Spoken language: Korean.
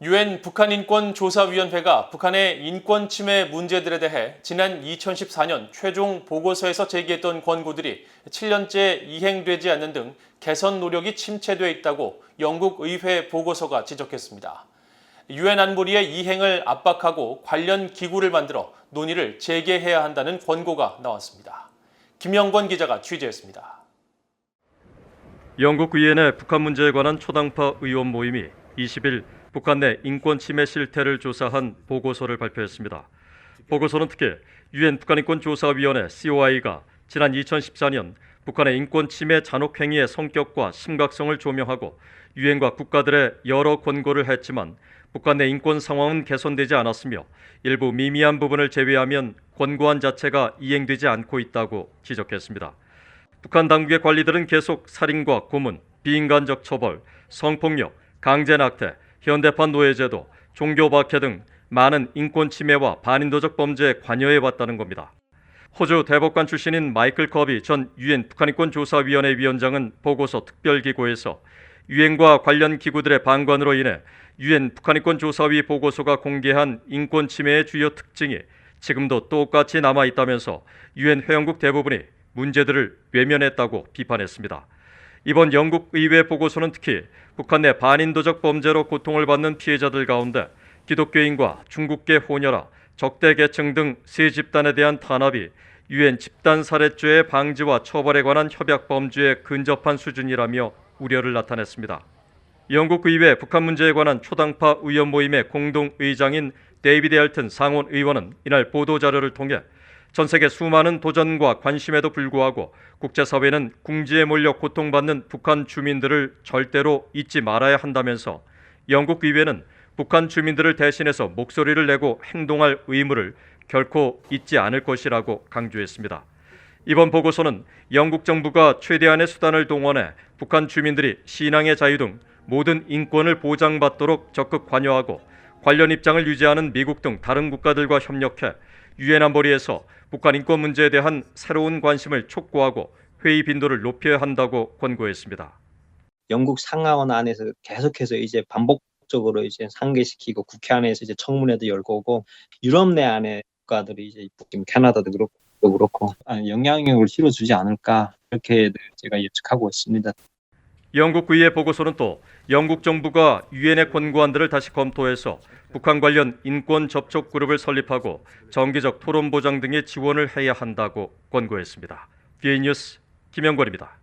유엔 북한인권조사위원회가 북한의 인권 침해 문제들에 대해 지난 2014년 최종 보고서에서 제기했던 권고들이 7년째 이행되지 않는 등 개선 노력이 침체돼 있다고 영국 의회 보고서가 지적했습니다. 유엔 안보리의 이행을 압박하고 관련 기구를 만들어 논의를 재개해야 한다는 권고가 나왔습니다. 김영권 기자가 취재했습니다. 영국 의회 내 북한 문제에 관한 초당파 의원 모임이 20일 북한 내 인권 침해 실태를 조사한 보고서를 발표했습니다. 보고서는 특히 유엔 북한인권조사위원회 COI가 지난 2014년 북한의 인권 침해 잔혹 행위의 성격과 심각성을 조명하고 유엔과 국가들의 여러 권고를 했지만 북한 내 인권 상황은 개선되지 않았으며 일부 미미한 부분을 제외하면 권고안 자체가 이행되지 않고 있다고 지적했습니다. 북한 당국의 관리들은 계속 살인과 고문, 비인간적 처벌, 성폭력, 강제낙태, 현대판 노예제도, 종교 박해 등 많은 인권 침해와 반인도적 범죄에 관여해왔다는 겁니다. 호주 대법관 출신인 마이클 커비 전 유엔 북한인권조사위원회 위원장은 보고서 특별기구에서 유엔과 관련 기구들의 방관으로 인해 유엔 북한인권조사위 보고서가 공개한 인권 침해의 주요 특징이 지금도 똑같이 남아있다면서 유엔 회원국 대부분이 문제들을 외면했다고 비판했습니다. 이번 영국 의회 보고서는 특히 북한 내 반인도적 범죄로 고통을 받는 피해자들 가운데 기독교인과 중국계 호녀라, 적대 계층 등 세 집단에 대한 탄압이 유엔 집단 살해죄의 방지와 처벌에 관한 협약 범주에 근접한 수준이라며 우려를 나타냈습니다. 영국 의회 북한 문제에 관한 초당파 의원 모임의 공동 의장인 데이비드 엘튼 상원 의원은 이날 보도자료를 통해 전 세계 수많은 도전과 관심에도 불구하고 국제사회는 궁지에 몰려 고통받는 북한 주민들을 절대로 잊지 말아야 한다면서 영국 의회는 북한 주민들을 대신해서 목소리를 내고 행동할 의무를 결코 잊지 않을 것이라고 강조했습니다. 이번 보고서는 영국 정부가 최대한의 수단을 동원해 북한 주민들이 신앙의 자유 등 모든 인권을 보장받도록 적극 관여하고 관련 입장을 유지하는 미국 등 다른 국가들과 협력해 유엔 안보리에서 북한 인권 문제에 대한 새로운 관심을 촉구하고 회의 빈도를 높여야 한다고 권고했습니다. 영국 상하원 안에서 계속해서 이제 반복적으로 이제 상기시키고 국회 안에서 이제 청문회도 열고 오고 유럽 내 안에 국가들이 이제 캐나다도 그렇고 영향력을 실어주지 않을까 이렇게 제가 예측하고 있습니다. 영국 의회 보고서는 또 영국 정부가 유엔의 권고안들을 다시 검토해서 북한 관련 인권 접촉 그룹을 설립하고 정기적 토론 보장 등의 지원을 해야 한다고 권고했습니다. BA 뉴스 김영권입니다.